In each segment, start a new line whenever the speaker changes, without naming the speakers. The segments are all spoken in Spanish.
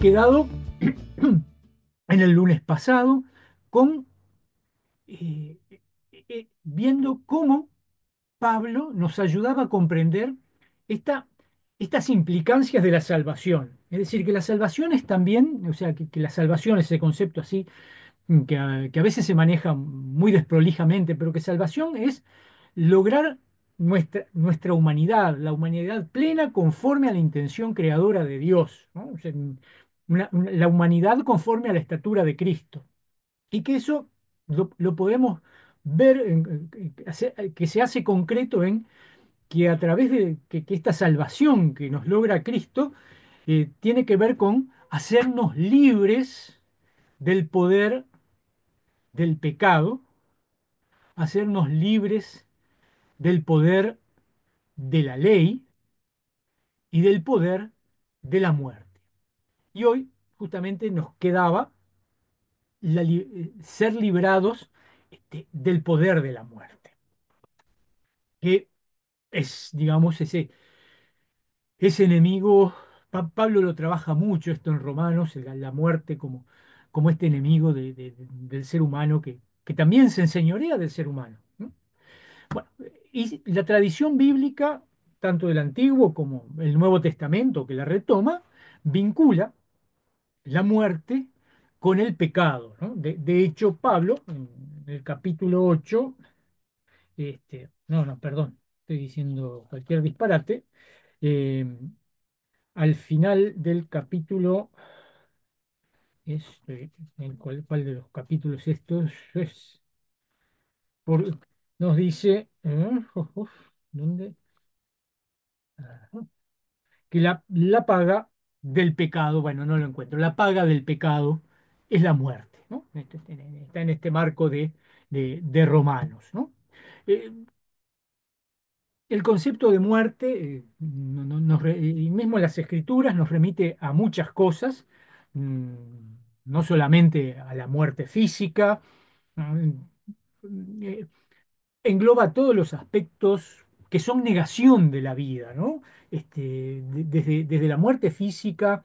quedado en el lunes pasado con eh, viendo cómo Pablo nos ayudaba a comprender esta- estas implicancias de la salvación. Es decir, que la salvación es también, o sea, que la salvación, ese concepto así, que a veces se maneja muy desprolijamente, pero que salvación es lograr nuestra humanidad, la humanidad plena conforme a la intención creadora de Dios, ¿no? O sea, la humanidad conforme a la estatura de Cristo. Y que eso lo podemos ver, que se hace concreto en que a través de que esta salvación que nos logra Cristo tiene que ver con hacernos libres del poder del pecado, hacernos libres del poder de la ley y del poder de la muerte. Y hoy justamente nos quedaba ser librados del poder de la muerte, que es, digamos, ese enemigo. Pablo lo trabaja mucho esto en Romanos, la muerte como este enemigo del ser humano que también se enseñorea del ser humano, ¿no? Bueno, y la tradición bíblica, tanto del Antiguo como el Nuevo Testamento, que la retoma, vincula la muerte con el pecado, ¿no? De hecho, Pablo, en el capítulo 8, no, no, perdón, estoy diciendo cualquier disparate, eh, al final del capítulo, ¿cuál de los capítulos estos es? Por- Nos dice, ¿dónde? Ah, que la paga del pecado, bueno, no lo encuentro, la paga del pecado es la muerte, ¿no? Está en este marco de Romanos, ¿no? Eh, el concepto de muerte, y mismo en las escrituras, nos remite a muchas cosas, mm, no solamente a la muerte física, mm, eh, engloba todos los aspectos que son negación de la vida, ¿no? Desde la muerte física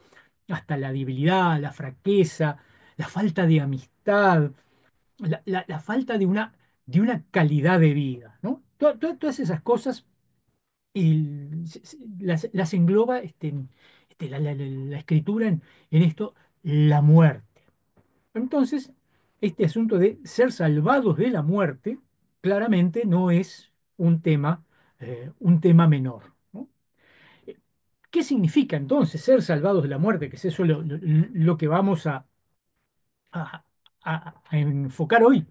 hasta la debilidad, la fraqueza, la falta de amistad, la falta de una calidad de vida, ¿no? Todas esas cosas las engloba la escritura en esto, la muerte. Entonces, este asunto de ser salvados de la muerte claramente no es un tema menor, ¿no? ¿Qué significa entonces ser salvados de la muerte? Que es eso lo que vamos a- a enfocar hoy.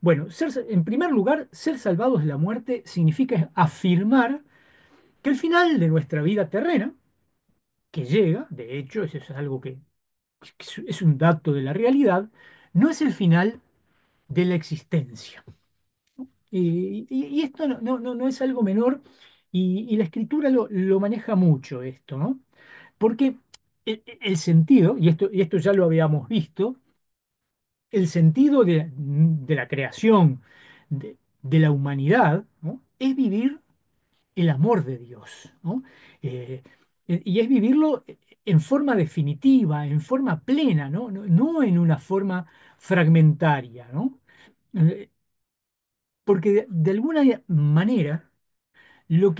Bueno, en primer lugar, ser salvados de la muerte significa afirmar que el final de nuestra vida terrena, que llega, de hecho, eso es algo que es un dato de la realidad, no es el final de la existencia. Y esto no es algo menor, y la escritura lo maneja mucho esto, ¿no? Porque el sentido, y esto ya lo habíamos visto, el sentido de la creación, de la humanidad, ¿no? Es vivir el amor de Dios, ¿no? Eh, y es vivirlo en forma definitiva, en forma plena, ¿no? No en una forma fragmentaria, ¿no? Eh, Porque de alguna manera lo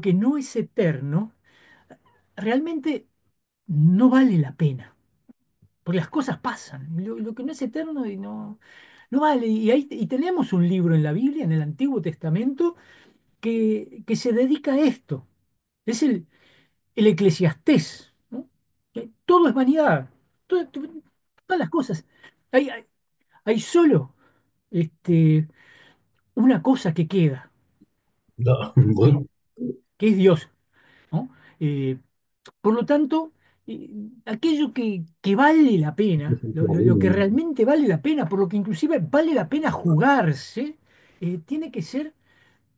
que no es eterno realmente no vale la pena, porque las cosas pasan. Lo que no es eterno y no vale. Y tenemos un libro en la Biblia, en el Antiguo Testamento, que se dedica a esto. Es el Eclesiastés, ¿no? Que todo es vanidad, todas las cosas. Hay solo este, una cosa que queda,
No,
que,
bueno,
que es Dios, ¿no? Eh, Por lo tanto, aquello que vale la pena, lo que realmente vale la pena, por lo que inclusive vale la pena jugarse, tiene que ser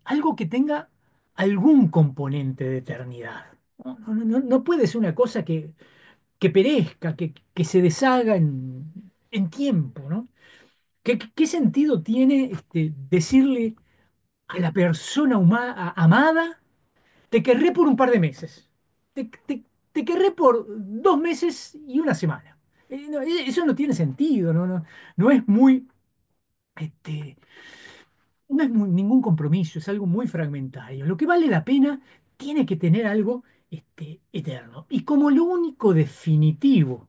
algo que tenga algún componente de eternidad. No puede ser una cosa que perezca, que se deshaga en tiempo, ¿no? ¿Qué sentido tiene decirle a la persona amada, te querré por un par de meses? te querré por 2 meses y una semana. No, eso no tiene sentido, no es muy, este, no es ningún compromiso, es algo muy fragmentario. Lo que vale la pena tiene que tener algo eterno. Y como lo único definitivo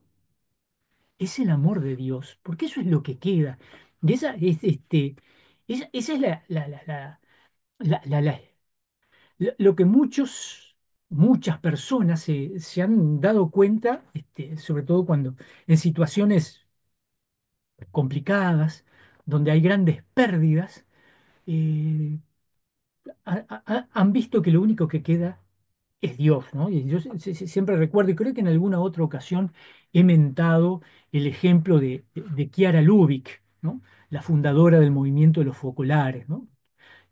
es el amor de Dios, porque eso es lo que queda. Y esa es lo que muchas personas se han dado cuenta, sobre todo cuando en situaciones complicadas, donde hay grandes pérdidas, eh, han visto que lo único que queda es Dios, ¿no? Y yo siempre recuerdo, y creo que en alguna otra ocasión he mentado el ejemplo de Chiara Lubich, ¿no? La fundadora del movimiento de los focolares, ¿no?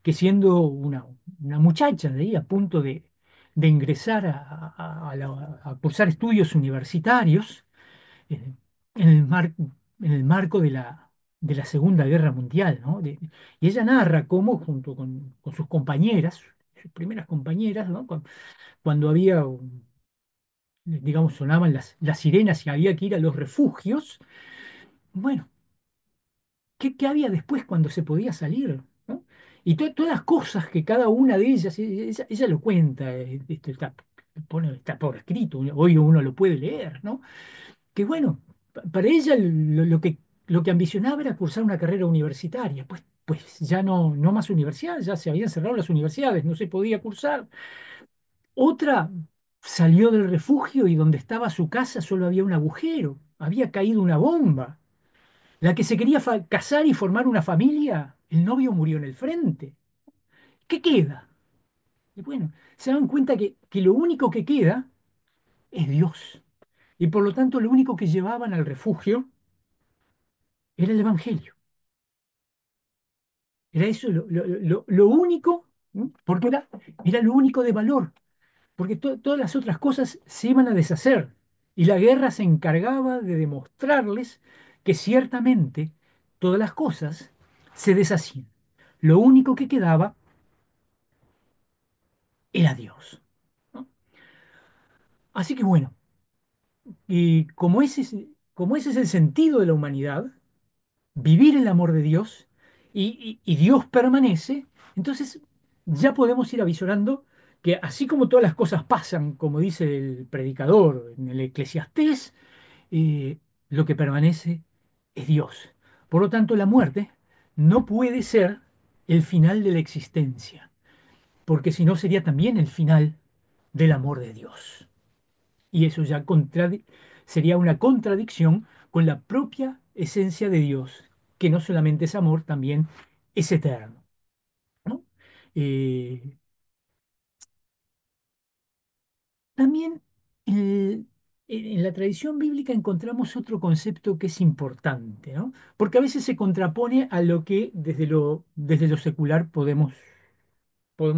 Que siendo una muchacha de ahí a punto de ingresar a cursar estudios universitarios, eh, en en el marco de la Segunda Guerra Mundial, ¿no? Y ella narra cómo, junto con sus compañeras, sus primeras compañeras, ¿no? Cuando había, digamos, sonaban las sirenas y había que ir a los refugios, bueno, ¿qué había después cuando se podía salir? ¿No? Y todas las cosas que cada una de ellas, ella lo cuenta, esto está por escrito, hoy uno lo puede leer, ¿no? Que bueno, para ella lo que ambicionaba era cursar una carrera universitaria, pues ya no más universidad, ya se habían cerrado las universidades, no se podía cursar. Otra salió del refugio y donde estaba su casa solo había un agujero, había caído una bomba. La que se quería casar y formar una familia, el novio murió en el frente. ¿Qué queda? Y bueno, se dan cuenta que lo único que queda es Dios. Y por lo tanto, lo único que llevaban al refugio era el Evangelio. Era eso lo único, ¿no? Porque era lo único de valor. Porque todas las otras cosas se iban a deshacer. Y la guerra se encargaba de demostrarles que ciertamente todas las cosas se deshacían. Lo único que quedaba era Dios, ¿no? Así que bueno, y como ese es el sentido de la humanidad, vivir el amor de Dios y Dios permanece, entonces ya podemos ir avisorando que así como todas las cosas pasan, como dice el predicador en el Eclesiastés, eh, lo que permanece es Dios. Por lo tanto, la muerte no puede ser el final de la existencia, porque si no sería también el final del amor de Dios. Y eso ya sería una contradicción con la propia esencia de Dios, que no solamente es amor, también es eterno, ¿no? Eh, También en la tradición bíblica encontramos otro concepto que es importante, ¿no? Porque a veces se contrapone a lo que desde lo secular podemos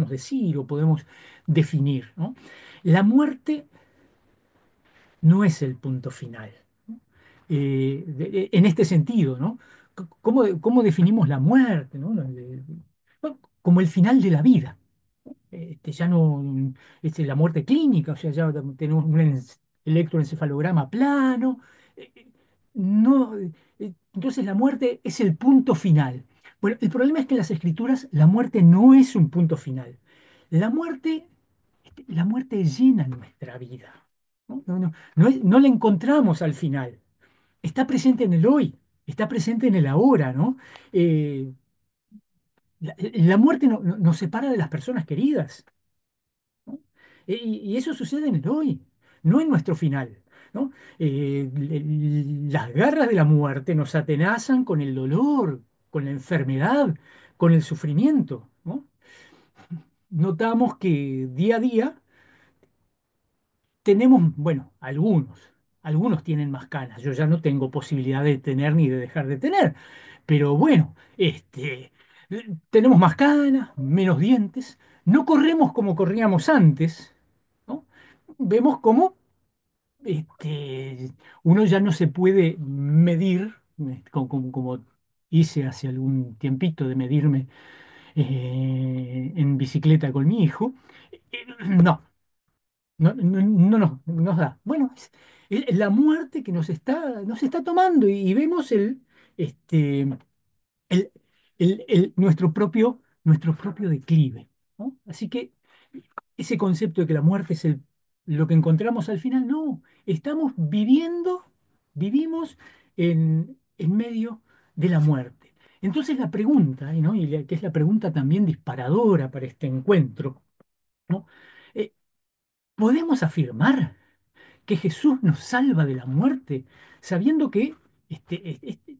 decir o podemos definir, ¿no? La muerte no es el punto final, ¿no? En este sentido, ¿no? ¿Cómo definimos la muerte, ¿no? Bueno, como el final de la vida. Ya no, la muerte clínica, o sea, ya tenemos un electroencefalograma plano. No, entonces la muerte es el punto final. Bueno, el problema es que en las escrituras la muerte no es un punto final. La muerte, la muerte llena nuestra vida. No la encontramos al final. Está presente en el hoy, está presente en el ahora, ¿no? Eh, la muerte nos separa de las personas queridas, ¿no? Y eso sucede en el hoy, no en nuestro final, ¿no? Las garras de la muerte nos atenazan con el dolor, con la enfermedad, con el sufrimiento, ¿no? Notamos que día a día tenemos, bueno, algunos tienen más canas, yo ya no tengo posibilidad de tener ni de dejar de tener, pero bueno, tenemos más canas, menos dientes, no corremos como corríamos antes, ¿no? Vemos cómo uno ya no se puede medir, como hice hace algún tiempito de medirme en bicicleta con mi hijo. No, nos da. Bueno, es la muerte que nos está tomando y vemos este, el, nuestro propio declive, ¿no? Así que ese concepto de que la muerte es lo que encontramos al final, no, estamos vivimos en medio de la muerte. Entonces la pregunta, ¿no? Que es la pregunta también disparadora para este encuentro, ¿no? Eh, ¿Podemos afirmar que Jesús nos salva de la muerte, sabiendo que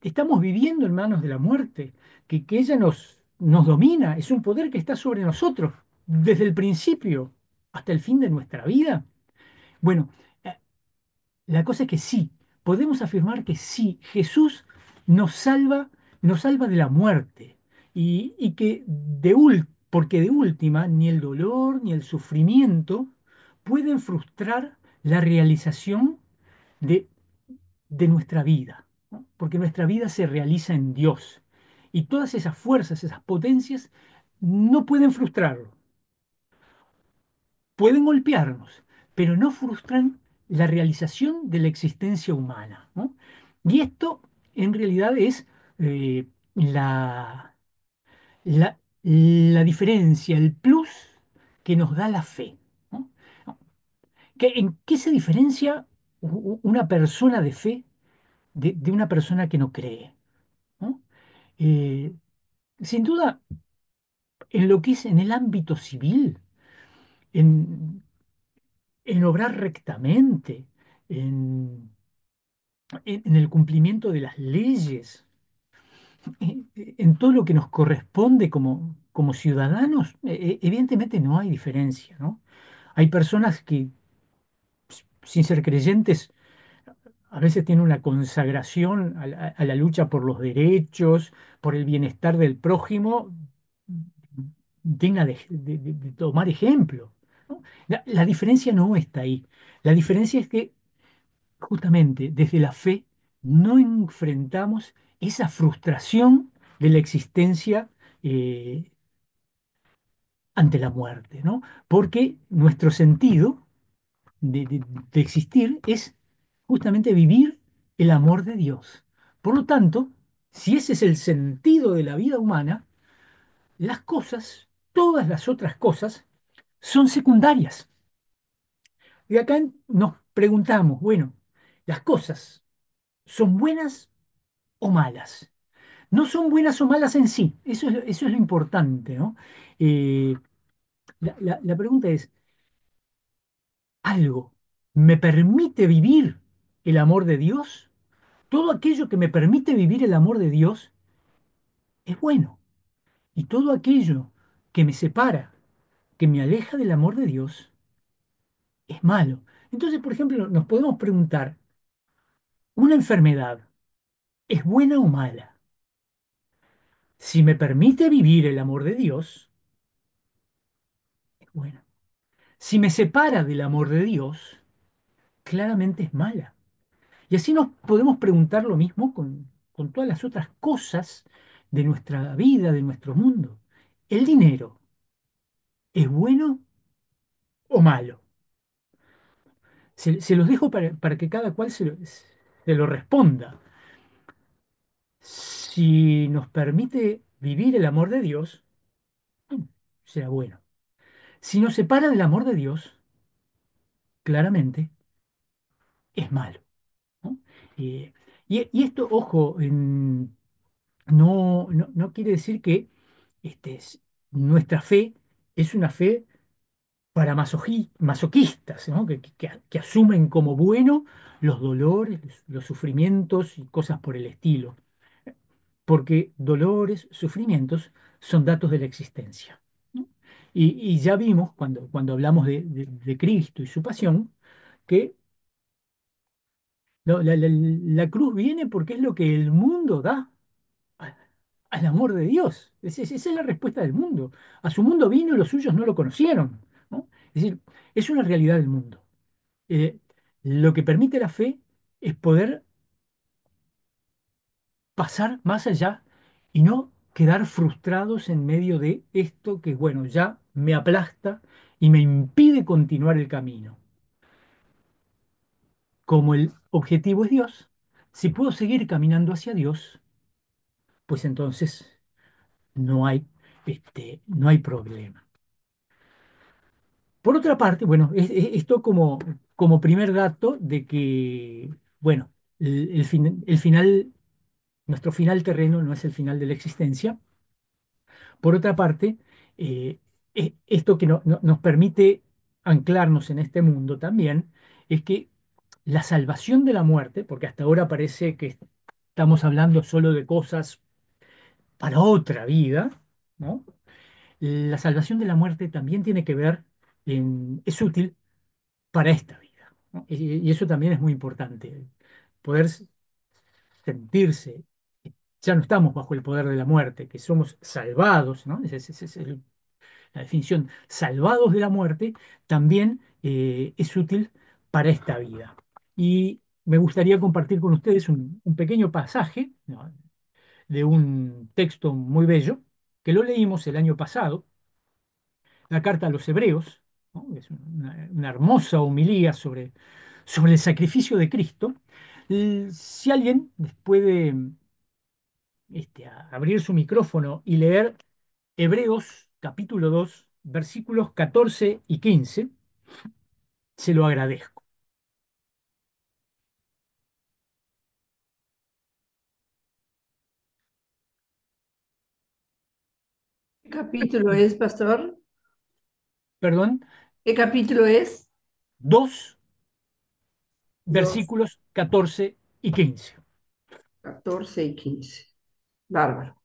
estamos viviendo en manos de la muerte, que ella nos domina, es un poder que está sobre nosotros desde el principio hasta el fin de nuestra vida? Bueno, eh, la cosa es que sí, podemos afirmar que sí, Jesús nos salva de la muerte y que porque de última ni el dolor ni el sufrimiento pueden frustrar la realización de, de nuestra vida, ¿no? Porque nuestra vida se realiza en Dios y todas esas fuerzas, esas potencias no pueden frustrarlo. Pueden golpearnos, pero no frustran la realización de la existencia humana, ¿no? Y esto en realidad es la, la diferencia, el plus que nos da la fe, ¿no? ¿En qué se diferencia una persona de fe de una persona que no cree, ¿no? Eh, Sin duda, en lo que es en el ámbito civil, en, en obrar rectamente, en, en el cumplimiento de las leyes, en todo lo que nos corresponde como ciudadanos, evidentemente no hay diferencia, ¿no? Hay personas que, sin ser creyentes, a veces tienen una consagración a la lucha por los derechos, por el bienestar del prójimo, digna de tomar ejemplo, ¿no? La diferencia no está ahí. La diferencia es que justamente desde la fe no enfrentamos esa frustración de la existencia eh, ante la muerte, ¿no? Porque nuestro sentido de existir es justamente vivir el amor de Dios. Por lo tanto, si ese es el sentido de la vida humana, las cosas, todas las otras cosas, son secundarias. Y acá nos preguntamos, bueno, ¿las cosas son buenas o malas? No son buenas o malas en sí, eso es lo importante, ¿no? Eh, la pregunta es, ¿algo me permite vivir el amor de Dios? Todo aquello que me permite vivir el amor de Dios es bueno. Y todo aquello que me separa, que me aleja del amor de Dios, es malo. Entonces, por ejemplo, nos podemos preguntar, ¿una enfermedad es buena o mala? Si me permite vivir el amor de Dios, es buena. Si me separa del amor de Dios, claramente es mala. Y así nos podemos preguntar lo mismo con todas las otras cosas de nuestra vida, de nuestro mundo. ¿El dinero es bueno o malo? Se los dejo para que cada cual se lo responda. Si nos permite vivir el amor de Dios, bueno, será bueno. Si nos separa del amor de Dios, claramente es malo, ¿no? Eh, y esto, ojo, no quiere decir que nuestra fe es una fe para masoquistas, ¿no? Que asumen como bueno los dolores, los sufrimientos y cosas por el estilo, porque dolores, sufrimientos son datos de la existencia, ¿no? Y ya vimos cuando hablamos de Cristo y su pasión, que la cruz viene porque es lo que el mundo da a- al amor de Dios. Esa es la respuesta del mundo. A su mundo vino y los suyos no lo conocieron, ¿no? Es decir, es una realidad del mundo. Eh, lo que permite la fe es poder pasar más allá y no quedar frustrados en medio de esto que, bueno, ya me aplasta y me impide continuar el camino. como el objetivo es Dios, si puedo seguir caminando hacia Dios, pues entonces no hay problema. Por otra parte, bueno, esto como primer dato de que, bueno, el final, nuestro final terreno no es el final de la existencia. Por otra parte, eh, esto que nos permite anclarnos en este mundo también es que la salvación de la muerte, porque hasta ahora parece que estamos hablando solo de cosas para otra vida, ¿no? La salvación de la muerte también tiene que ver, es útil para esta vida, ¿no? Y eso también es muy importante, poder sentirse, que ya no estamos bajo el poder de la muerte, que somos salvados, ¿no? Ese es la definición, salvados de la muerte, también es útil para esta vida. Y me gustaría compartir con ustedes un pequeño pasaje, ¿no?, de un texto muy bello, que lo leímos el año pasado, la carta a los Hebreos, ¿no? Es una hermosa homilía sobre el sacrificio de Cristo. Si alguien puede abrir su micrófono y leer Hebreos capítulo 2 versículos 14 y 15, se lo agradezco.
¿Qué capítulo es, pastor?
Perdón,
¿Qué capítulo es?
2
Dos,
versículos 14 y 15.
14 y 15. Bárbaro.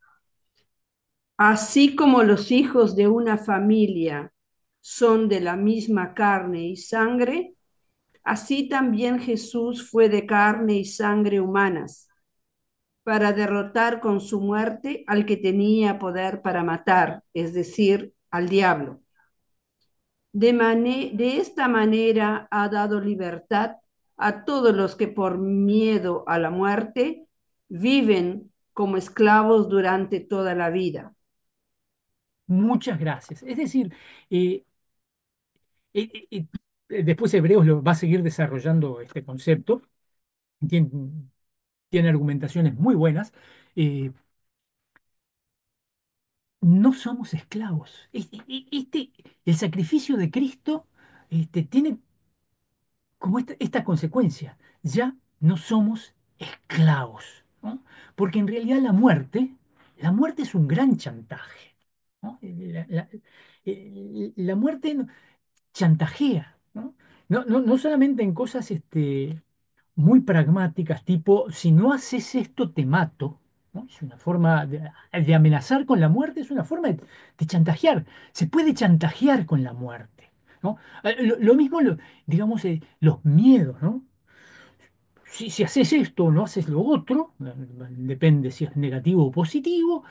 Así como los hijos de una familia son de la misma carne y sangre, así también Jesús fue de carne y sangre humanas, para derrotar con su muerte al que tenía poder para matar, es decir, al diablo. De esta manera ha dado libertad a todos los que por miedo a la muerte viven como esclavos durante toda la vida.
Muchas gracias. Es decir, eh, después Hebreos va a seguir desarrollando este concepto. Tiene, tiene argumentaciones muy buenas. Eh, no somos esclavos. El sacrificio de Cristo tiene como esta consecuencia. Ya no somos esclavos, ¿no? Porque en realidad la muerte es un gran chantaje, ¿no? La muerte chantajea, ¿no? No solamente en cosas muy pragmáticas, tipo, si no haces esto, te mato, ¿no? Es una forma de amenazar con la muerte, es una forma de chantajear. Se puede chantajear con la muerte, ¿no? Lo mismo, digamos, los miedos, ¿no? Si haces esto o no haces lo otro, depende si es negativo o positivo,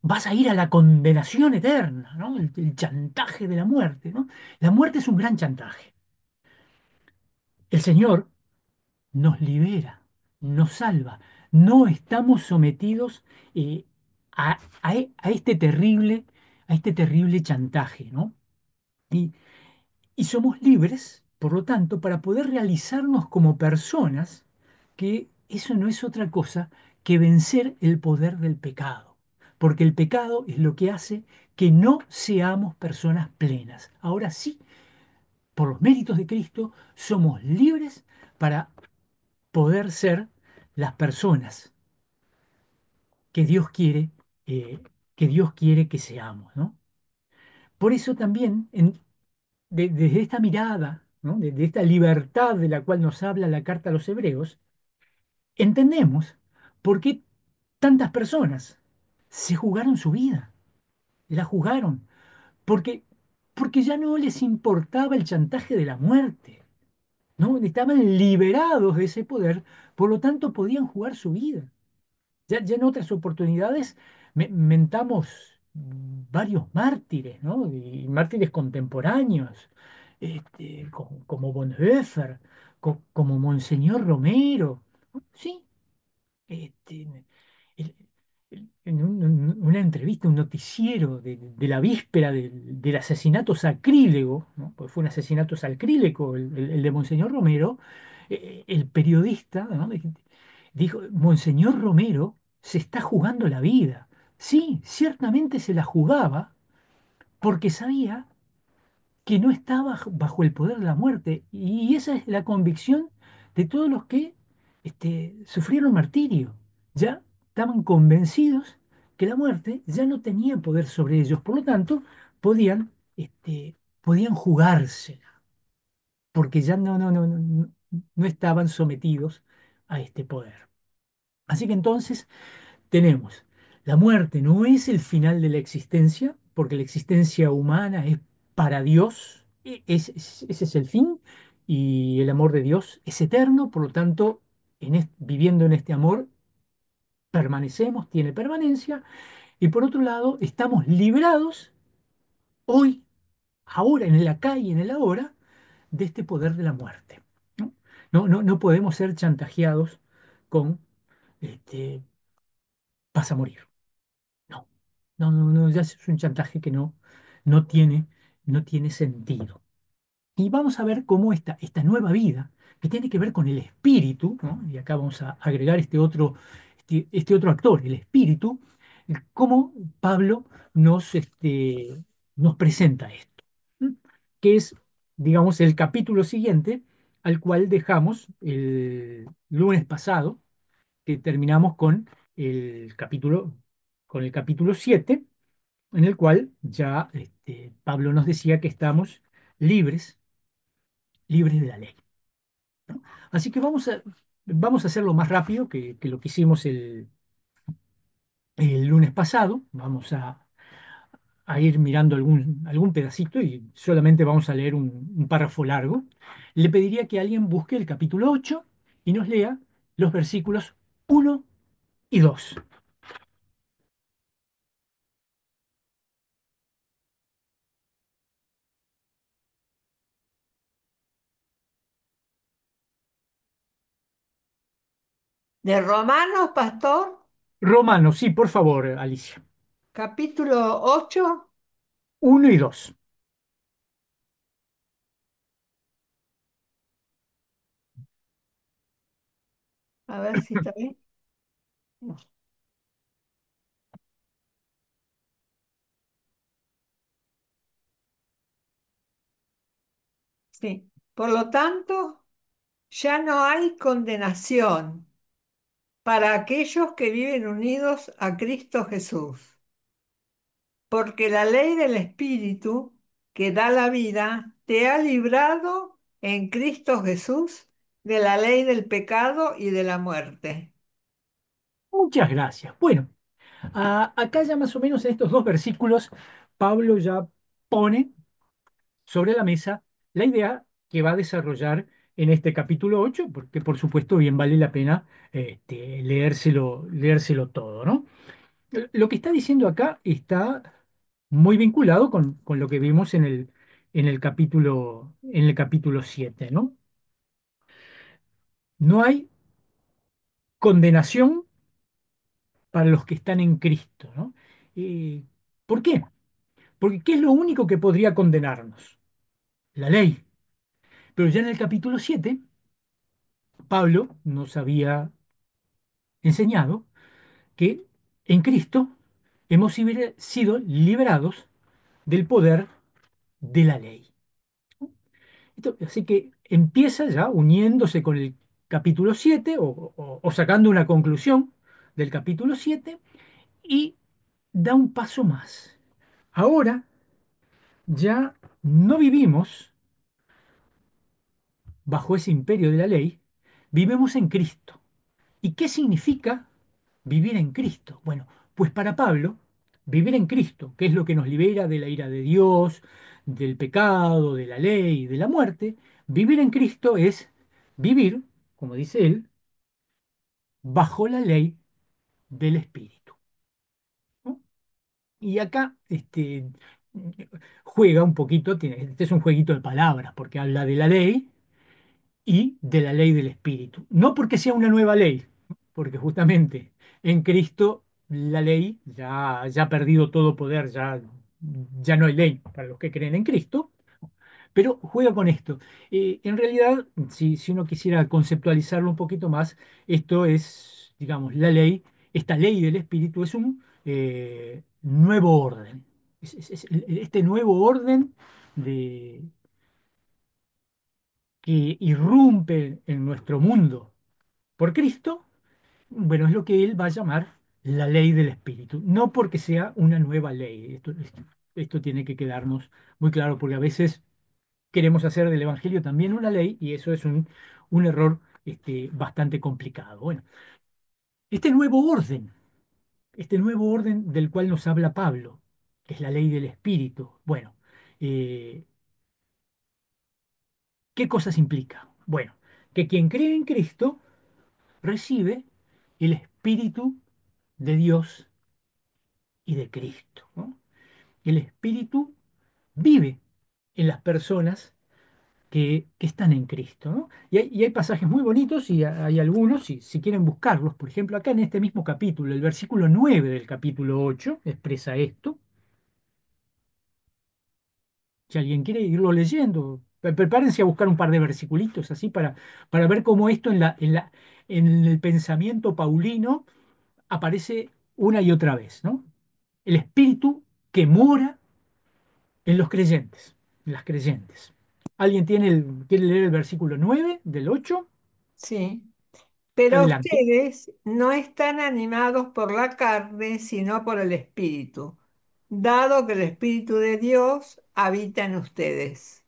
vas a ir a la condenación eterna, ¿no? El chantaje de la muerte, ¿no? La muerte es un gran chantaje. El Señor nos libera, nos salva. No estamos sometidos a a este terrible chantaje, ¿no? Y, y somos libres, por lo tanto, para poder realizarnos como personas, que eso no es otra cosa que vencer el poder del pecado. Porque el pecado es lo que hace que no seamos personas plenas. Ahora sí, por los méritos de Cristo, somos libres para poder ser las personas que Dios quiere, eh, que Dios quiere que seamos, ¿no? Por eso también, desde esta mirada, ¿no?, de esta libertad de la cual nos habla la carta a los Hebreos, entendemos por qué tantas personas se jugaron su vida, la jugaron, porque, porque ya no les importaba el chantaje de la muerte, ¿no? Estaban liberados de ese poder, por lo tanto podían jugar su vida. Ya en otras oportunidades mentamos varios mártires, ¿no? Y mártires contemporáneos, como Bonhoeffer, como Monseñor Romero, ¿no? Sí, este, el- una entrevista, un noticiero de la víspera del asesinato sacrílego, ¿no? Pues fue un asesinato sacrílego el de Monseñor Romero. El periodista, ¿no? Dijo, Monseñor Romero se está jugando la vida. Sí, ciertamente se la jugaba porque sabía que no estaba bajo el poder de la muerte. Y esa es la convicción de todos los que sufrieron martirio. Ya estaban convencidos que la muerte ya no tenía poder sobre ellos. Por lo tanto, podían jugársela, porque ya no estaban sometidos a este poder. Así que entonces tenemos, la muerte no es el final de la existencia, porque la existencia humana es para Dios, ese es el fin, y el amor de Dios es eterno, por lo tanto, viviendo en este amor, permanecemos, tiene permanencia, y por otro lado, estamos liberados hoy, ahora, en el acá y en el ahora, de este poder de la muerte. ¿No? No podemos ser chantajeados con, este, vas a morir. No, no, ya es un chantaje que no tiene, no tiene sentido. Y vamos a ver cómo esta nueva vida, que tiene que ver con el espíritu, ¿no? Y acá vamos a agregar este otro actor, el espíritu, cómo Pablo nos presenta esto, ¿m? Que es, digamos, el capítulo siguiente al cual dejamos el lunes pasado, que terminamos con el capítulo 7 en el cual ya Pablo nos decía que estamos libres, libres de la ley. ¿No? Así que vamos a hacerlo más rápido que lo que hicimos el lunes pasado. Vamos a ir mirando algún pedacito y solamente vamos a leer un párrafo largo. Le pediría que alguien busque el capítulo 8 y nos lea los versículos 1 y 2.
De Romanos, pastor,
Romanos, sí, por favor, Alicia.
capítulo 8.
1 y 2.
A ver si está bien. Sí. Por lo tanto, ya no hay condenación para aquellos que viven unidos a Cristo Jesús, porque la ley del Espíritu que da la vida te ha librado en Cristo Jesús de la ley del pecado y de la muerte.
Muchas gracias. Bueno, acá ya más o menos en estos dos versículos, Pablo ya pone sobre la mesa la idea que va a desarrollar en este capítulo 8, porque por supuesto bien vale la pena leérselo todo, ¿no? Lo que está diciendo acá está muy vinculado con lo que vimos en el capítulo 7, ¿no? No hay condenación para los que están en Cristo, ¿no? Eh, ¿Por qué? Porque ¿qué es lo único que podría condenarnos? La ley. Pero ya en el capítulo 7 Pablo nos había enseñado que en Cristo hemos sido liberados del poder de la ley. Así que empieza ya uniéndose con el capítulo 7 o sacando una conclusión del capítulo 7 y da un paso más. Ahora ya no vivimos bajo ese imperio de la ley, vivimos en Cristo. ¿Y qué significa vivir en Cristo? Bueno, pues para Pablo, vivir en Cristo, que es lo que nos libera de la ira de Dios, del pecado, de la ley, de la muerte, vivir en Cristo es vivir, como dice él, bajo la ley del Espíritu. ¿No? Y acá juega un poquito, este es un jueguito de palabras, porque habla de la ley y de la ley del Espíritu. No porque sea una nueva ley, porque justamente en Cristo la ley ya ha perdido todo poder, ya no hay ley para los que creen en Cristo, pero juega con esto. En realidad, si uno quisiera conceptualizarlo un poquito más, esto es, digamos, la ley, esta ley del espíritu es un nuevo orden. Este nuevo orden de, que irrumpe en nuestro mundo por Cristo, bueno, es lo que él va a llamar la ley del espíritu. No porque sea una nueva ley. Esto tiene que quedarnos muy claro, porque a veces queremos hacer del Evangelio también una ley y eso es un error bastante complicado. Bueno, este nuevo orden, este nuevo orden del cual nos habla Pablo, que es la ley del Espíritu, bueno, eh, ¿qué cosas implica? Bueno, que quien cree en Cristo recibe el Espíritu de Dios y de Cristo, ¿no? El Espíritu vive en las personas que están en Cristo, ¿no? Y hay pasajes muy bonitos y hay algunos, si quieren buscarlos, por ejemplo, acá en este mismo capítulo, el versículo 9 del capítulo 8 expresa esto. Si alguien quiere irlo leyendo, prepárense a buscar un par de versiculitos así para ver cómo esto en el pensamiento paulino aparece una y otra vez, ¿no? El Espíritu que mora en los creyentes, en las creyentes. ¿Alguien quiere leer el versículo 9 del 8?
Sí. Pero
Adelante.
ustedes no están animados por la carne, sino por el Espíritu, dado que el Espíritu de Dios habita en ustedes.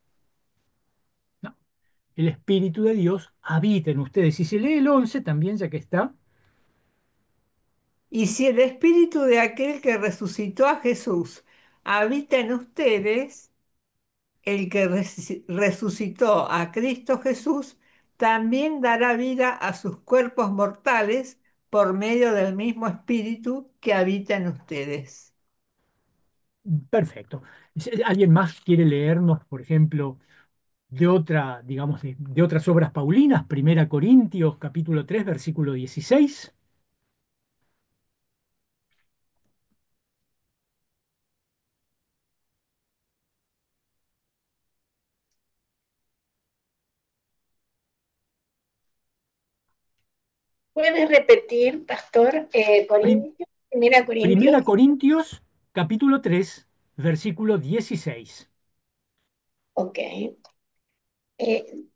No, el Espíritu de Dios habita en ustedes. Y se lee el 11 también, ya que está.
Y si el Espíritu de aquel que resucitó a Jesús habita en ustedes, el que resucitó a Cristo Jesús también dará vida a sus cuerpos mortales por medio del mismo Espíritu que habita en ustedes.
Perfecto. Si ¿alguien más quiere leernos, por ejemplo, de otra, digamos, de otras obras paulinas? Primera Corintios, capítulo 3 versículo 16.
¿Puedes repetir, Pastor?
Prim-
Corintios, Primera Corintios.
Primera Corintios, capítulo 3 versículo 16.
Ok.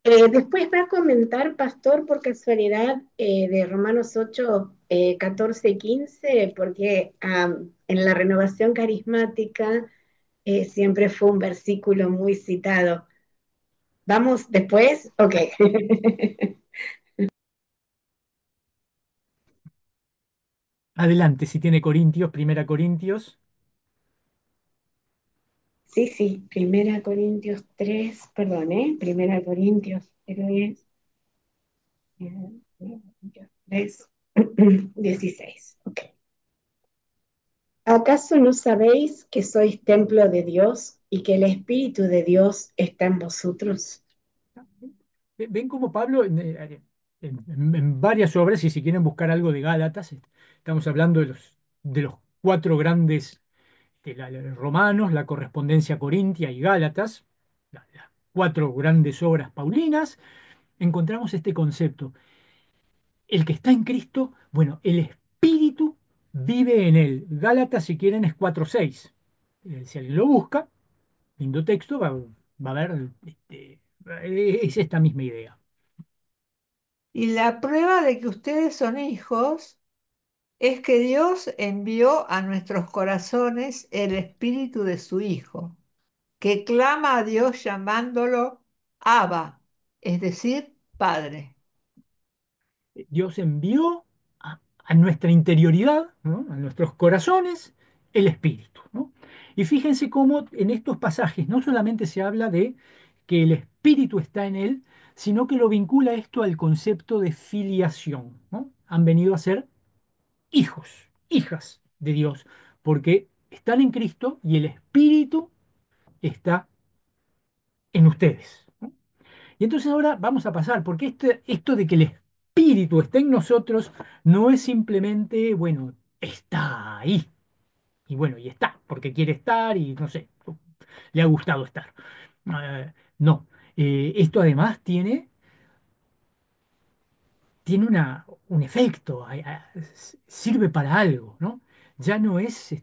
Después va a comentar, Pastor, por casualidad, de Romanos 8, 14 y 15, porque en la renovación carismática siempre fue un versículo muy citado. ¿Vamos después? Ok.
Adelante, si tiene Corintios, Primera Corintios.
Sí, sí, Primera Corintios 3, perdón, Primera Corintios 3, 3, 16. Ok. ¿Acaso no sabéis que sois templo de Dios y que el Espíritu de Dios está en vosotros?
Ven como Pablo en varias obras, y si quieren buscar algo de Gálatas, estamos hablando de los cuatro grandes, Romanos, la correspondencia corintia y Gálatas, las cuatro grandes obras paulinas, encontramos este concepto. El que está en Cristo, bueno, el Espíritu vive en él. Gálatas, si quieren, es 4:6. Si alguien lo busca, lindo texto, va a ver, es esta misma idea.
Y la prueba de que ustedes son hijos es que Dios envió a nuestros corazones el Espíritu de su Hijo, que clama a Dios llamándolo Abba, es decir, Padre.
Dios envió a nuestra interioridad, ¿no? A nuestros corazones, el Espíritu, ¿no? Y fíjense cómo en estos pasajes no solamente se habla de que el Espíritu está en él, sino que lo vincula esto al concepto de filiación, ¿no? Han venido a ser hijos, hijas de Dios, porque están en Cristo y el Espíritu está en ustedes, ¿no? Y entonces ahora vamos a pasar, porque esto de que el Espíritu está en nosotros no es simplemente, bueno, está ahí. Y bueno, y está, porque quiere estar y no sé, le ha gustado estar. no. Esto además tiene un efecto, sirve para algo, ¿no? Ya no es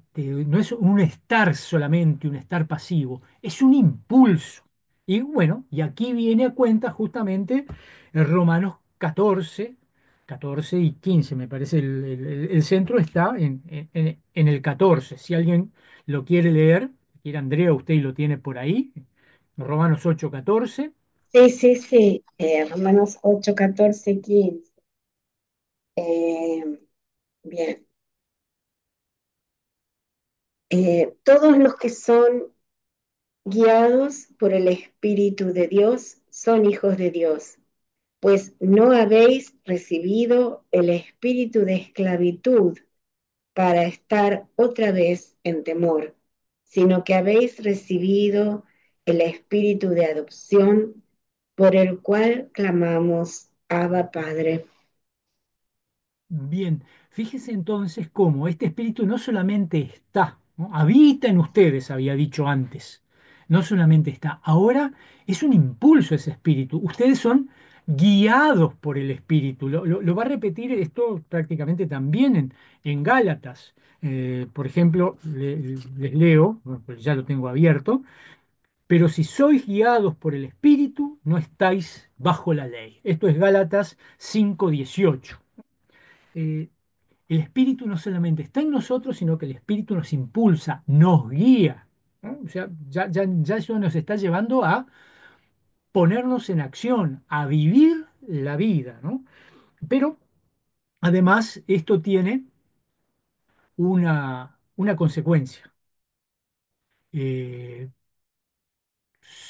un estar solamente, un estar pasivo, es un impulso. Y bueno, y aquí viene a cuenta justamente el Romanos 14 y 15 me parece el centro está en el 14. Si alguien lo quiere leer, quiere Andrea, usted lo tiene por ahí, Romanos 8:14.
Sí, sí, sí, Romanos 8, 14, 15. Eh, bien, todos los que son guiados por el Espíritu de Dios son hijos de Dios, pues no habéis recibido el espíritu de esclavitud para estar otra vez en temor, sino que habéis recibido el espíritu de adopción por el cual clamamos, Abba Padre.
Bien, fíjese entonces cómo este espíritu no solamente está, ¿no? Habita en ustedes, había dicho antes, no solamente está, ahora es un impulso ese espíritu. Ustedes son guiados por el espíritu. Lo va a repetir esto prácticamente también en Gálatas. Por ejemplo, les leo, bueno, pues ya lo tengo abierto, pero si sois guiados por el espíritu, no estáis bajo la ley. Esto es Gálatas 5:18. El Espíritu no solamente está en nosotros, sino que el Espíritu nos impulsa, nos guía, ¿no? O sea, ya eso nos está llevando a ponernos en acción, a vivir la vida, ¿no? Pero además esto tiene una consecuencia. Eh,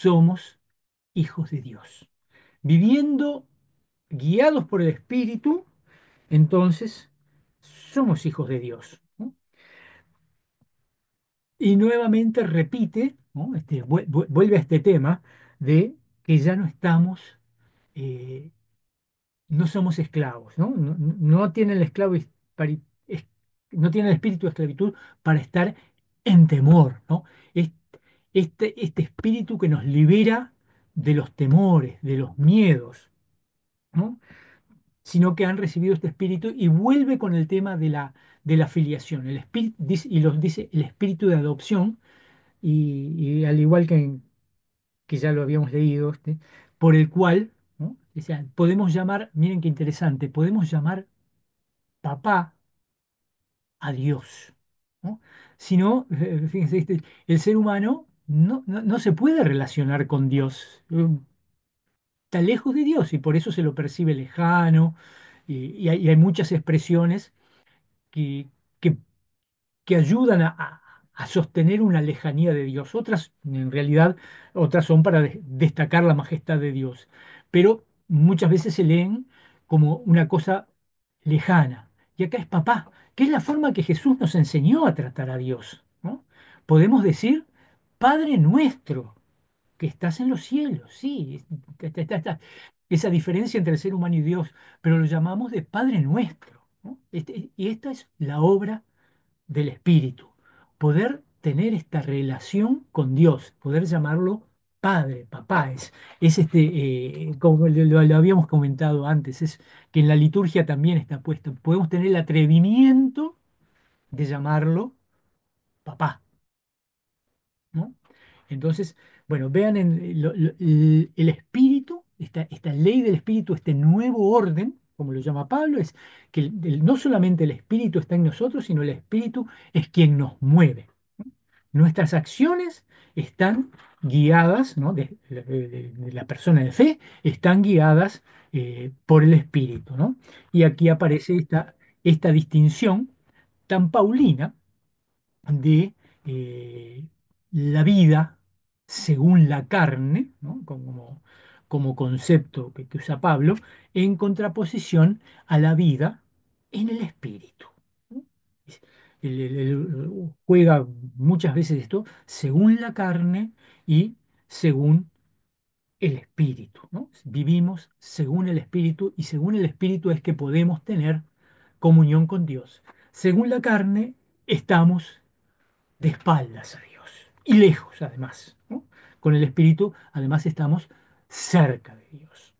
Somos hijos de Dios. Viviendo guiados por el Espíritu, entonces somos hijos de Dios, ¿no? Y nuevamente repite, ¿no? Vuelve a este tema de que ya no estamos, eh, no somos esclavos, ¿no? No tienen el es- no tienen el espíritu de esclavitud para estar en temor, ¿no? Es- este espíritu que nos libera de los temores, de los miedos, ¿no? Sino que han recibido este espíritu y vuelve con el tema de la filiación. El espíritu, y los dice el espíritu de adopción y al igual que ya lo habíamos leído, por el cual, ¿no? O sea, podemos llamar, miren qué interesante, podemos llamar papá a Dios, ¿no? Si no, fíjense, el ser humano no se puede relacionar con Dios, está lejos de Dios y por eso se lo percibe lejano, y hay muchas expresiones que, que que ayudan a sostener una lejanía de Dios. Otras, en realidad, otras son para destacar la majestad de Dios, pero muchas veces se leen como una cosa lejana. Y acá es papá, que es la forma que Jesús nos enseñó a tratar a Dios, ¿no? Podemos decir, Padre nuestro, que estás en los cielos, sí, está esa diferencia entre el ser humano y Dios, pero lo llamamos de Padre nuestro, ¿no? Y esta es la obra del espíritu, poder tener esta relación con Dios, poder llamarlo Padre, papá, como lo habíamos comentado antes, es que en la liturgia también está puesto, podemos tener el atrevimiento de llamarlo papá, ¿no? Entonces, bueno, vean el espíritu, esta ley del espíritu, este nuevo orden, como lo llama Pablo, es que no solamente el espíritu está en nosotros, sino el espíritu es quien nos mueve. Nuestras acciones están guiadas, ¿no? De la persona de fe, están guiadas por el espíritu, ¿no? Y aquí aparece esta distinción tan paulina de la vida según la carne, ¿no? Como concepto que usa Pablo, en contraposición a la vida en el espíritu, ¿no? Juega muchas veces esto según la carne y según el espíritu, ¿no? Vivimos según el espíritu y según el espíritu es que podemos tener comunión con Dios. Según la carne estamos de espaldas a Dios y lejos además, ¿no? con el Espíritu, además estamos cerca de Dios.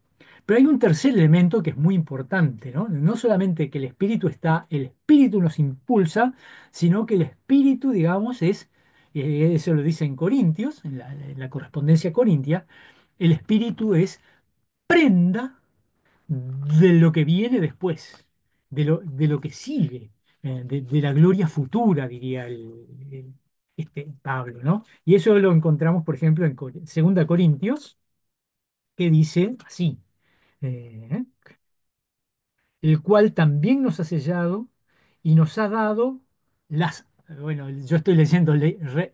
Pero hay un tercer elemento que es muy importante, ¿no? No solamente que el Espíritu está, el Espíritu nos impulsa, sino que el Espíritu, digamos, es, eso lo dice en Corintios, en la correspondencia corintia, el Espíritu es prenda de lo que viene después, de lo que sigue, de la gloria futura, diría Pablo, ¿no? Y eso lo encontramos, por ejemplo, en 2 Corintios, que dice así, eh, el cual también nos ha sellado y nos ha dado bueno, yo estoy leyendo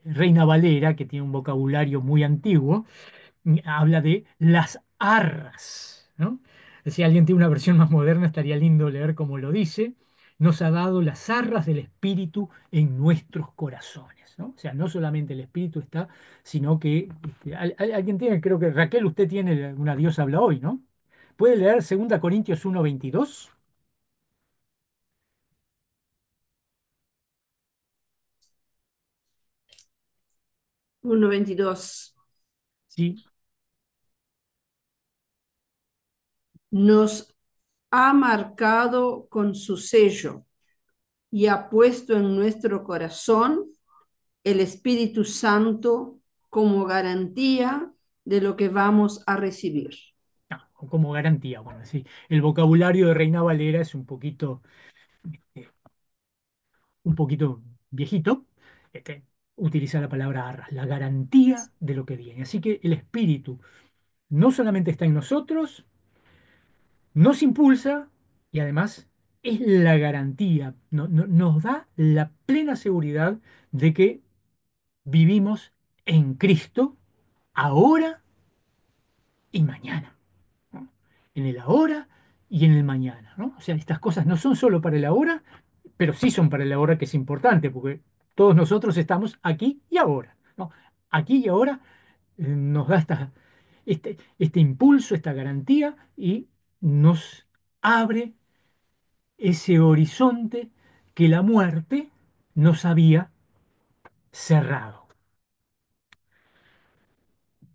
Reina Valera, que tiene un vocabulario muy antiguo, habla de las arras, ¿no? Si alguien tiene una versión más moderna, estaría lindo leer cómo lo dice. Nos ha dado las arras del Espíritu en nuestros corazones, ¿no? O sea, no solamente el Espíritu está, sino que alguien tiene, creo que Raquel, usted tiene una Dios habla hoy, ¿no? ¿Puede leer 2 Corintios 1:22?
1:22.
Sí.
Nos ha marcado con su sello y ha puesto en nuestro corazón el Espíritu Santo como garantía de lo que vamos a recibir.
Como garantía, bueno, sí. El vocabulario de Reina Valera es eh, un poquito viejito. Utiliza la palabra arras, la garantía de lo que viene. Así que el Espíritu no solamente está en nosotros, nos impulsa y además es la garantía, nos da la plena seguridad de que vivimos en Cristo ahora y mañana, ¿no? En el ahora y en el mañana, ¿no? O sea, estas cosas no son solo para el ahora, pero sí son para el ahora, que es importante, porque todos nosotros estamos aquí y ahora, ¿no? Aquí y ahora nos da este impulso, esta garantía y nos abre ese horizonte que la muerte nos había cerrado.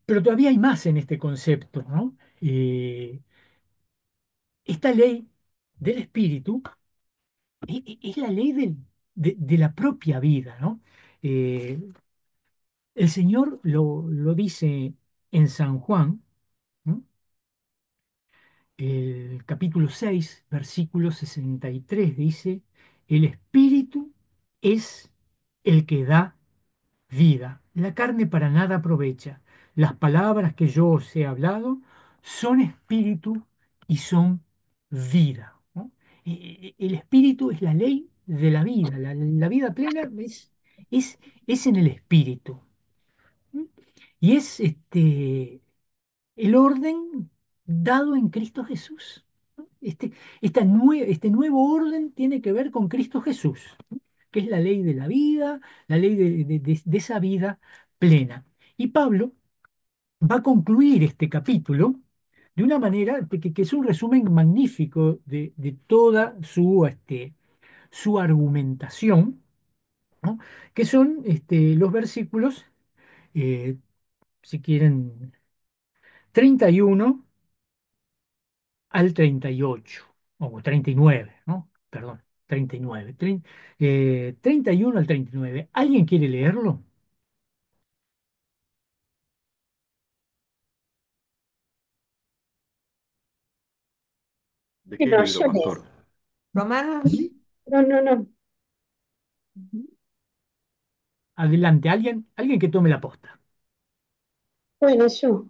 Pero todavía hay más en este concepto, ¿no? Esta ley del espíritu es la ley de la propia vida, ¿no? Eh, el Señor lo dice en San Juan, ¿no? El capítulo 6, versículo 63 dice, el espíritu es el que da vida. La carne para nada aprovecha. Las palabras que yo os he hablado son espíritu y son vida, ¿no? El espíritu es la ley de la vida. La vida plena es, es en el espíritu. ¿M? Y es el orden dado en Cristo Jesús, ¿no? Este nuevo orden tiene que ver con Cristo Jesús, ¿no? Que es la ley de la vida, la ley de esa vida plena. Y Pablo va a concluir este capítulo de una manera que es un resumen magnífico de toda su argumentación, ¿no? Que son los versículos, eh, si quieren, 31 al 38 o 39, ¿no? Perdón, 39. 31 al 39. ¿Alguien quiere leerlo?
¿De qué
Bueno,
libro,
yo leo.
pastor?
Romanos,
No, no, no.
Adelante, alguien que tome la posta.
Bueno, yo.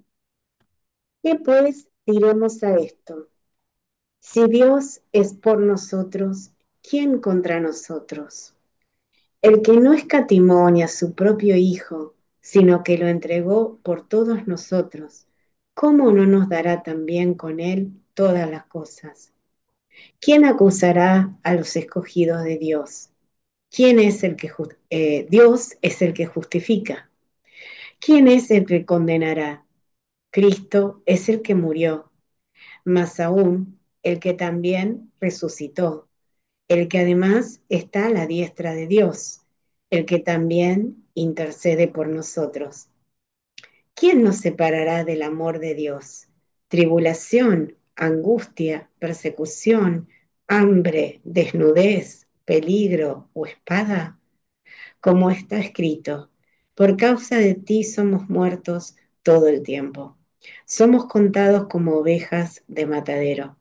¿Qué pues diremos a esto? Si Dios es por nosotros, ¿quién contra nosotros? El que no escatimó ni a su propio Hijo, sino que lo entregó por todos nosotros, ¿cómo no nos dará también con él todas las cosas? ¿Quién acusará a los escogidos de Dios? ¿Quién es el que Dios es el que justifica? ¿Quién es el que condenará? Cristo es el que murió, más aún el que también resucitó, el que además está a la diestra de Dios, el que también intercede por nosotros. ¿Quién nos separará del amor de Dios? Tribulación, angustia, persecución, hambre, desnudez, peligro o espada. Como está escrito, por causa de ti somos muertos todo el tiempo. Somos contados como ovejas de matadero.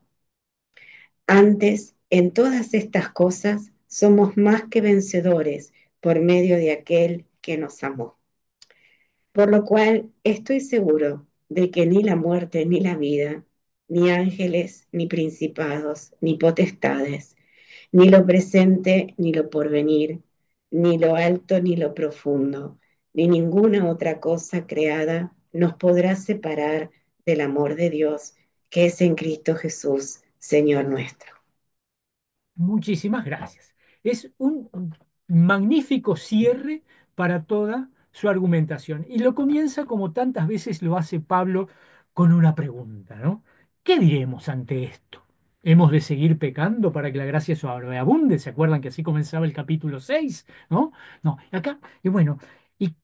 Antes, en todas estas cosas, somos más que vencedores por medio de aquel que nos amó. Por lo cual estoy seguro de que ni la muerte ni la vida, ni ángeles, ni principados, ni potestades, ni lo presente, ni lo porvenir, ni lo alto, ni lo profundo, ni ninguna otra cosa creada nos podrá separar del amor de Dios que es en Cristo Jesús, Señor nuestro.
Muchísimas gracias. Es un magnífico cierre para toda su argumentación. Y lo comienza como tantas veces lo hace Pablo con una pregunta, ¿no? ¿Qué diremos ante esto? ¿Hemos de seguir pecando para que la gracia sobreabunde? ¿Se acuerdan que así comenzaba el capítulo 6? ¿No? No, acá, y bueno, ¿y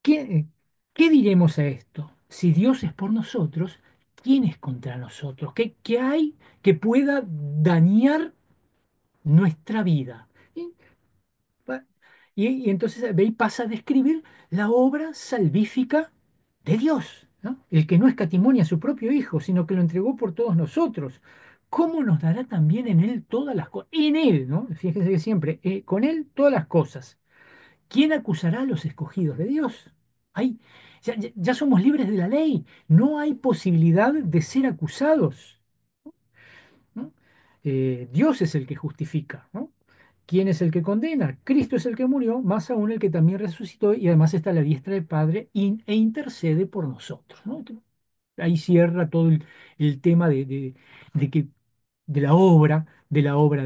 qué, qué diremos a esto? Si Dios es por nosotros, ¿quién es contra nosotros? ¿Qué hay que pueda dañar nuestra vida? Y, pa- y entonces de ahí pasa a describir la obra salvífica de Dios, ¿no? El que no escatimó a su propio Hijo, sino que lo entregó por todos nosotros. ¿Cómo nos dará también en Él todas las cosas? En Él, ¿no? Fíjense que siempre, con Él todas las cosas. ¿Quién acusará a los escogidos de Dios? Hay, ya somos libres de la ley, no hay posibilidad de ser acusados, ¿no? Dios es el que justifica, ¿no? ¿Quién es el que condena? Cristo es el que murió, más aún el que también resucitó y además está a la diestra del Padre e intercede por nosotros, ¿no? Ahí cierra todo el tema de que, de la obra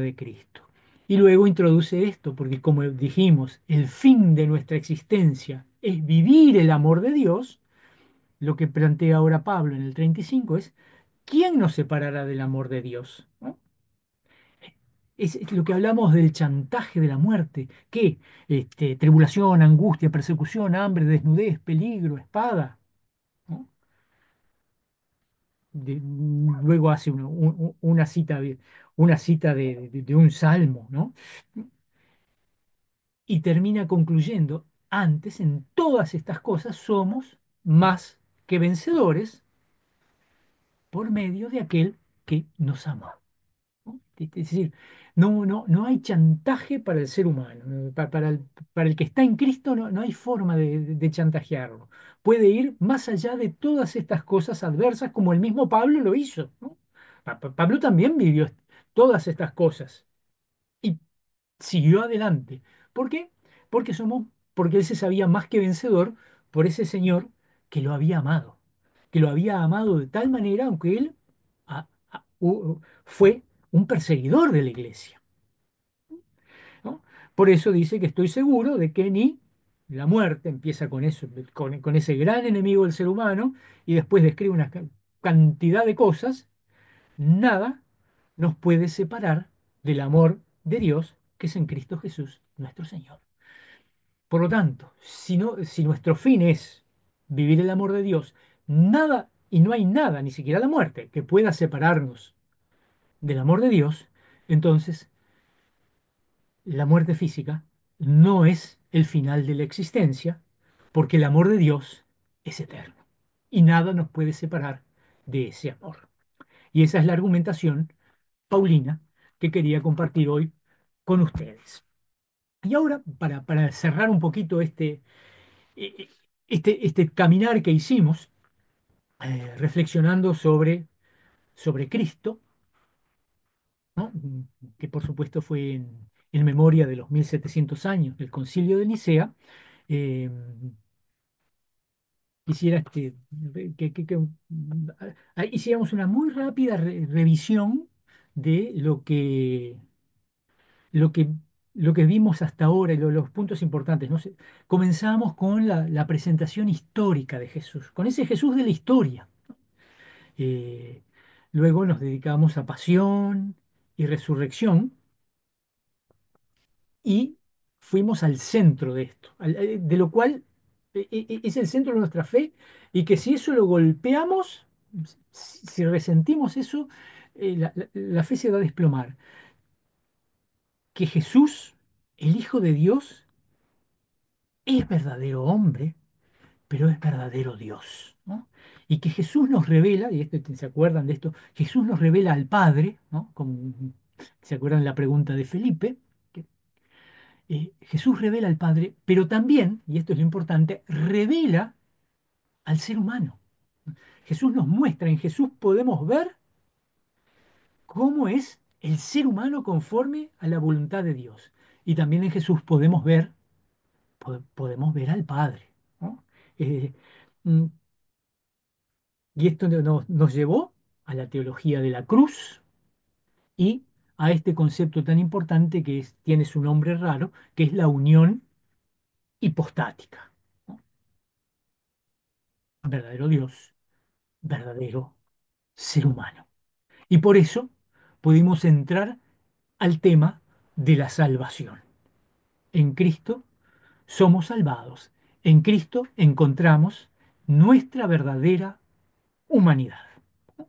de Cristo. Y luego introduce esto, porque como dijimos, el fin de nuestra existencia es vivir el amor de Dios. Lo que plantea ahora Pablo en el 35 es, ¿quién nos separará del amor de Dios? ¿No? Es lo que hablamos del chantaje de la muerte. ¿Qué? Tribulación, angustia, persecución, hambre, desnudez, peligro, espada, ¿no? Luego hace una cita de un salmo, ¿no? Y termina concluyendo, antes en todas estas cosas somos más que vencedores por medio de aquel que nos amó, ¿no? Es decir, no hay chantaje para el ser humano, ¿no? Para el que está en Cristo no hay forma de chantajearlo. Puede ir más allá de todas estas cosas adversas como el mismo Pablo lo hizo, ¿no? Pablo también vivió todas estas cosas y siguió adelante. ¿Por qué? Porque él se sabía más que vencedor por ese Señor que lo había amado de tal manera, aunque él fue un perseguidor de la iglesia, ¿no? Por eso dice que estoy seguro de que ni la muerte empieza con eso, con ese gran enemigo del ser humano, y después describe una cantidad de cosas, nada nos puede separar del amor de Dios que es en Cristo Jesús, nuestro Señor. Por lo tanto, si nuestro fin es vivir el amor de Dios, nada y no hay nada, ni siquiera la muerte, que pueda separarnos del amor de Dios, entonces la muerte física no es el final de la existencia, porque el amor de Dios es eterno y nada nos puede separar de ese amor. Y esa es la argumentación paulina que quería compartir hoy con ustedes. Y ahora, para cerrar un poquito eh, eh, este caminar que hicimos, reflexionando sobre Cristo, ¿no? Que por supuesto fue en memoria de los 1700 años del Concilio de Nicea, eh, quisiera hiciéramos una muy rápida revisión de lo que, lo que vimos hasta ahora y los puntos importantes, ¿no? Comenzamos con la presentación histórica de Jesús, con ese Jesús de la historia. Eh, Luego nos dedicamos a pasión y resurrección y fuimos al centro de esto, de lo cual Es el centro de nuestra fe y que si eso lo golpeamos, si resentimos eso, la fe se va a desplomar. Que Jesús, el Hijo de Dios, es verdadero hombre, pero es verdadero Dios, ¿no? Y que Jesús nos revela, y esto, ¿se acuerdan de esto? Jesús nos revela al Padre, ¿no? Como, ¿se acuerdan de la pregunta de Felipe? Que, Jesús revela al Padre, pero también, y esto es lo importante, revela al ser humano. Jesús nos muestra, en Jesús podemos ver cómo es el ser humano conforme a la voluntad de Dios. Y también en Jesús podemos ver al Padre, ¿no? Eh, mm, y esto nos llevó a la teología de la cruz y a este concepto tan importante tiene su nombre raro, que es la unión hipostática, ¿no? Verdadero Dios, verdadero ser humano. Y por eso pudimos entrar al tema de la salvación. En Cristo somos salvados. En Cristo encontramos nuestra verdadera humanidad.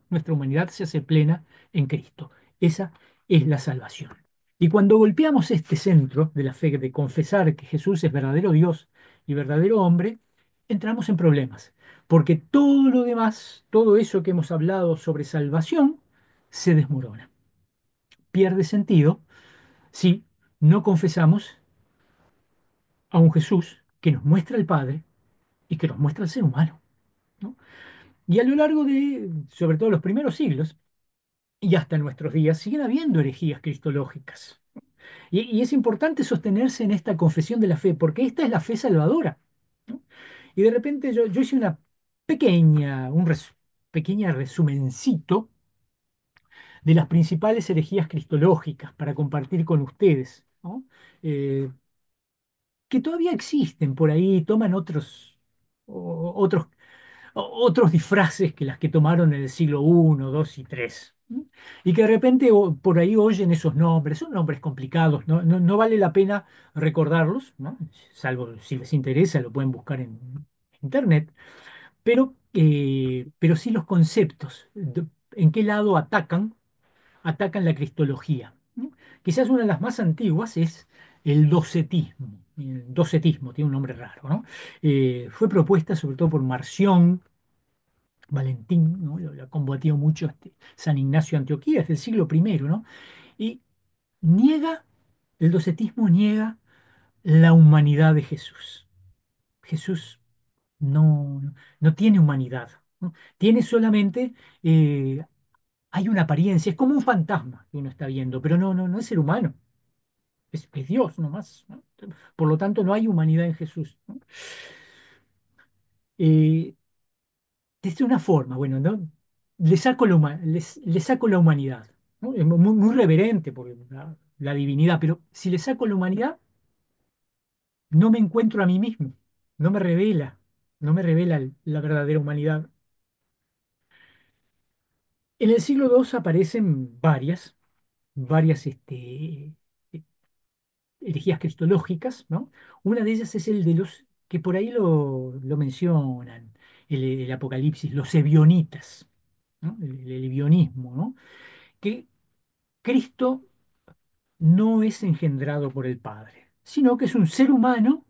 Nuestra humanidad se hace plena en Cristo. Esa es la salvación. Y cuando golpeamos este centro de la fe, de confesar que Jesús es verdadero Dios y verdadero hombre, entramos en problemas. Porque todo lo demás, todo eso que hemos hablado sobre salvación, se desmorona. Pierde sentido si no confesamos a un Jesús que nos muestra el Padre y que nos muestra el ser humano, ¿no? Y a lo largo de, sobre todo los primeros siglos, y hasta nuestros días, siguen habiendo herejías cristológicas. Y es importante sostenerse en esta confesión de la fe, porque esta es la fe salvadora, ¿no? Y de repente yo hice una pequeña resumencito de las principales herejías cristológicas para compartir con ustedes, ¿no? Eh, que todavía existen por ahí, toman otros otros disfraces que las que tomaron en el siglo I, II y III. ¿No? Y que de repente por ahí oyen esos nombres, son nombres complicados, ¿no? No vale la pena recordarlos, ¿no? Salvo si les interesa, lo pueden buscar en internet, pero sí los conceptos, en qué lado atacan la cristología, ¿no? Quizás una de las más antiguas es el docetismo. El docetismo tiene un nombre raro, ¿no? Fue propuesta sobre todo por Marción, Valentín, ¿no? Lo ha combatido mucho San Ignacio de Antioquía desde el siglo I, ¿no? Y niega, el docetismo niega la humanidad de Jesús. Jesús no tiene humanidad, ¿no? Tiene solamente, hay una apariencia, es como un fantasma que uno está viendo, pero no es ser humano, es Dios nomás, ¿no? Por lo tanto, no hay humanidad en Jesús, ¿no? Eh, desde una forma, bueno, ¿no? Le saco la humanidad, ¿no? Es muy reverente por la divinidad, pero si le saco la humanidad, no me encuentro a mí mismo, no me revela, no me revela la verdadera humanidad. En el siglo II aparecen varias herejías cristológicas, ¿no? Una de ellas es el de los que por ahí lo mencionan, el Apocalipsis, los ebionitas, ¿no? El ebionismo, ¿no? Que Cristo no es engendrado por el Padre, sino que es un ser humano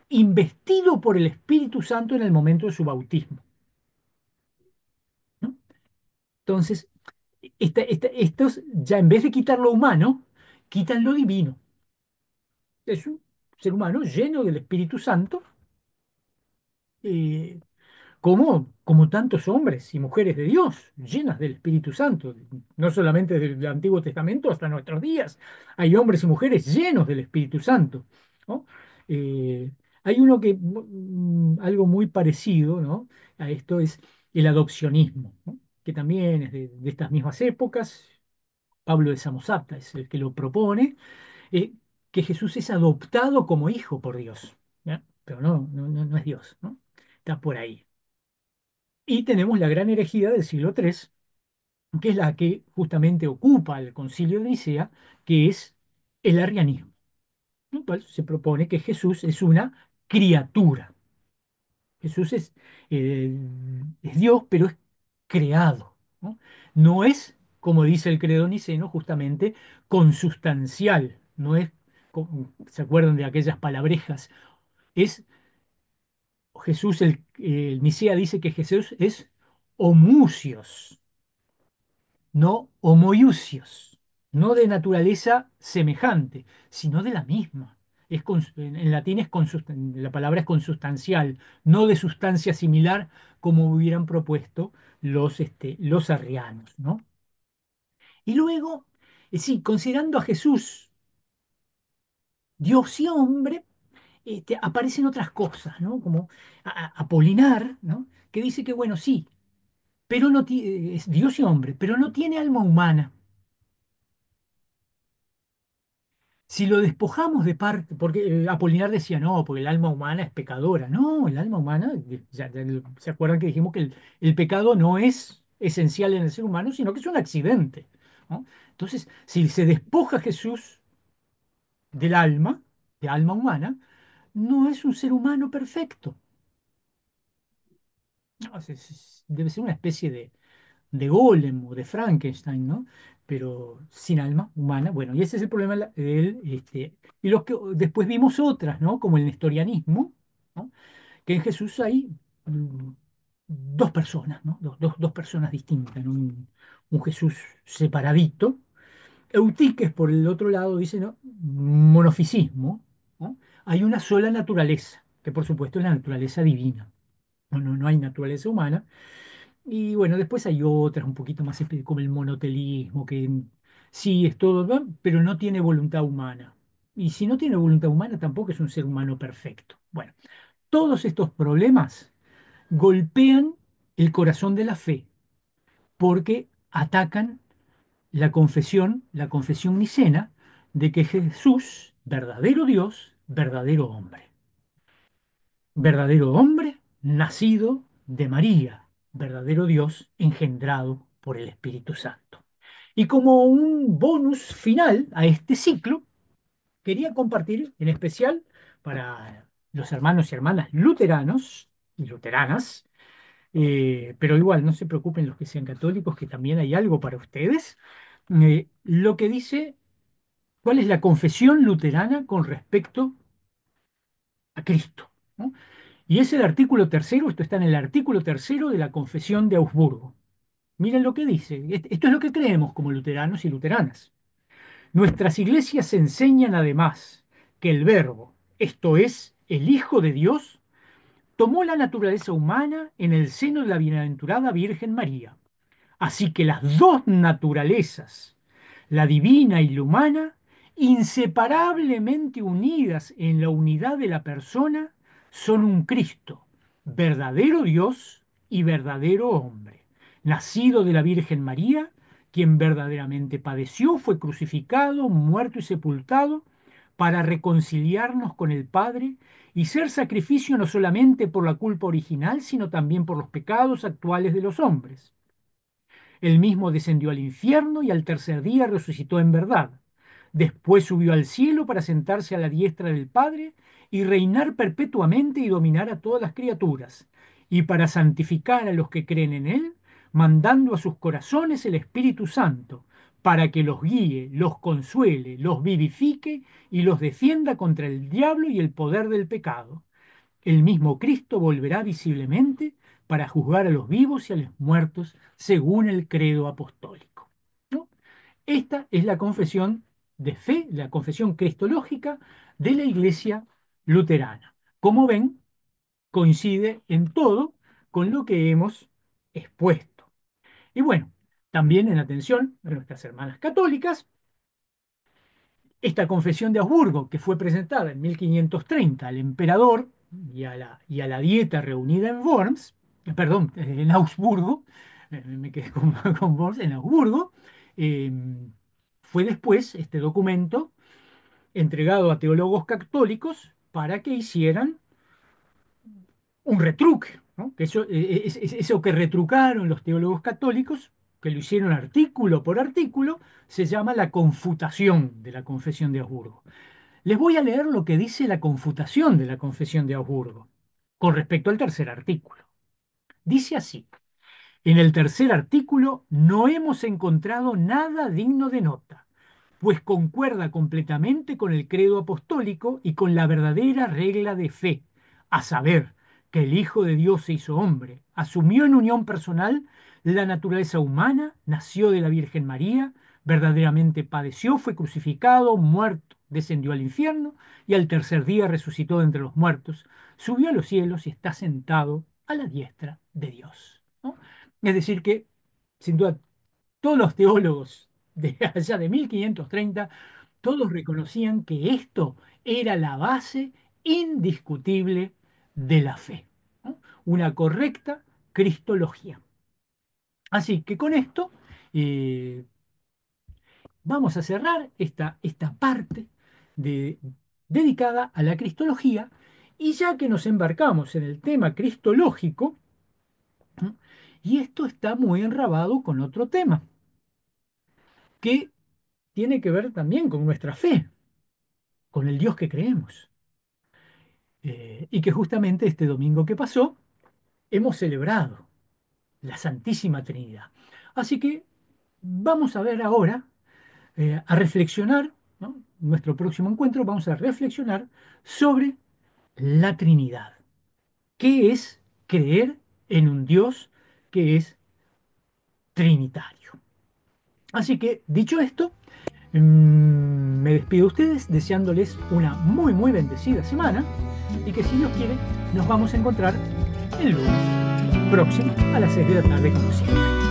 investido por el Espíritu Santo en el momento de su bautismo, ¿no? Entonces, estos ya en vez de quitar lo humano, quitan lo divino. Es un ser humano lleno del Espíritu Santo, eh, como tantos hombres y mujeres de Dios, llenas del Espíritu Santo, no solamente del Antiguo Testamento hasta nuestros días. Hay hombres y mujeres llenos del Espíritu Santo, ¿no? Eh, hay algo muy parecido, ¿no? A esto es el adopcionismo, ¿no? Que también es de estas mismas épocas. Pablo de Samosata es el que lo propone, eh, que Jesús es adoptado como hijo por Dios, ¿ya? Pero no es Dios, ¿no? Está por ahí. Y tenemos la gran herejía del siglo III, que es la que justamente ocupa el Concilio de Nicea, que es el arrianismo, en el cual se propone que Jesús es una criatura. Jesús eh, es Dios, pero es creado, ¿no? No es, como dice el credo niceno, justamente consustancial, no es, ¿se acuerdan de aquellas palabrejas? Es Jesús, el Nicea dice que Jesús es homucios, no homoiousios, no de naturaleza semejante, sino de la misma. En latín la palabra es consustancial, no de sustancia similar como hubieran propuesto los arrianos, ¿no? Y luego, sí, considerando a Jesús, Dios y hombre, aparecen otras cosas, ¿no? Como Apolinar, ¿no? Que dice que, bueno, sí, pero no es Dios y hombre, pero no tiene alma humana. Si lo despojamos de parte, porque Apolinar decía, no, porque el alma humana es pecadora. No, el alma humana, ¿se acuerdan que dijimos que el pecado no es esencial en el ser humano, sino que es un accidente, ¿no? Entonces, si se despoja Jesús del alma, de alma humana, no es un ser humano perfecto. No, debe ser una especie de Golem o de Frankenstein, ¿no? Pero sin alma humana. Bueno, y ese es el problema de él. Y los que después vimos otras, ¿no? Como el nestorianismo, ¿no? Que en Jesús hay mm, dos personas, ¿no? Dos personas distintas, ¿no? Un Jesús separadito. Eutiques, por el otro lado, dice, ¿no? Monofisismo, ¿no? Hay una sola naturaleza, que por supuesto es la naturaleza divina. No hay naturaleza humana. Y bueno, después hay otras un poquito más como el monotelismo, que sí es todo, ¿no? Pero no tiene voluntad humana. Y si no tiene voluntad humana, tampoco es un ser humano perfecto. Bueno, todos estos problemas golpean el corazón de la fe porque atacan la confesión nicena de que Jesús, verdadero Dios, verdadero hombre, nacido de María, verdadero Dios, engendrado por el Espíritu Santo. Y como un bonus final a este ciclo, quería compartir en especial para los hermanos y hermanas luteranos y luteranas, pero igual no se preocupen los que sean católicos, que también hay algo para ustedes, lo que dice, cuál es la confesión luterana con respecto a Cristo, ¿no? Y es el artículo tercero, esto está en el artículo tercero de la Confesión de Augsburgo. Miren lo que dice, esto es lo que creemos como luteranos y luteranas. Nuestras iglesias enseñan además que el Verbo, esto es, el Hijo de Dios, tomó la naturaleza humana en el seno de la bienaventurada Virgen María. Así que las dos naturalezas, la divina y la humana, inseparablemente unidas en la unidad de la persona, son un Cristo, verdadero Dios y verdadero hombre, nacido de la Virgen María, quien verdaderamente padeció, fue crucificado, muerto y sepultado, para reconciliarnos con el Padre y ser sacrificio no solamente por la culpa original, sino también por los pecados actuales de los hombres. Él mismo descendió al infierno y al tercer día resucitó en verdad. Después subió al cielo para sentarse a la diestra del Padre y reinar perpetuamente y dominar a todas las criaturas, y para santificar a los que creen en Él, mandando a sus corazones el Espíritu Santo, para que los guíe, los consuele, los vivifique y los defienda contra el diablo y el poder del pecado. El mismo Cristo volverá visiblemente para juzgar a los vivos y a los muertos según el credo apostólico, ¿no? Esta es la confesión de fe, la confesión cristológica de la Iglesia luterana. Como ven, coincide en todo con lo que hemos expuesto. Y bueno, también en atención a nuestras hermanas católicas, esta confesión de Augsburgo, que fue presentada en 1530 al emperador y a la dieta reunida en Worms, perdón, en Augsburgo, me quedé con Worms, en Augsburgo, eh, fue después este documento entregado a teólogos católicos para que hicieran un retruque, ¿no? Que eso que retrucaron los teólogos católicos, que lo hicieron artículo por artículo, se llama la confutación de la Confesión de Augsburgo. Les voy a leer lo que dice la confutación de la Confesión de Augsburgo. con respecto al tercer artículo. Dice así: en el tercer artículo no hemos encontrado nada digno de nota, pues concuerda completamente con el credo apostólico y con la verdadera regla de fe, a saber, que el Hijo de Dios se hizo hombre, asumió en unión personal la naturaleza humana, nació de la Virgen María, verdaderamente padeció, fue crucificado, muerto, descendió al infierno y al tercer día resucitó de entre los muertos, subió a los cielos y está sentado a la diestra de Dios, ¿no? Es decir que, sin duda, todos los teólogos de allá de 1530, todos reconocían que esto era la base indiscutible de la fe, ¿no? Una correcta cristología. Así que con esto eh, vamos a cerrar esta parte de- dedicada a la cristología, y ya que nos embarcamos en el tema cristológico, ¿no? Y esto está muy enrabado con otro tema, que tiene que ver también con nuestra fe, con el Dios que creemos. Y que justamente este domingo que pasó hemos celebrado la Santísima Trinidad. Así que vamos a ver ahora, a reflexionar, ¿no? Nuestro próximo encuentro vamos a reflexionar sobre la Trinidad. ¿Qué es creer en un Dios que es trinitario? Así que, dicho esto, me despido de ustedes deseándoles una muy, muy bendecida semana, y que, si Dios quiere, nos vamos a encontrar el lunes próximo a las 6 de la tarde, como siempre.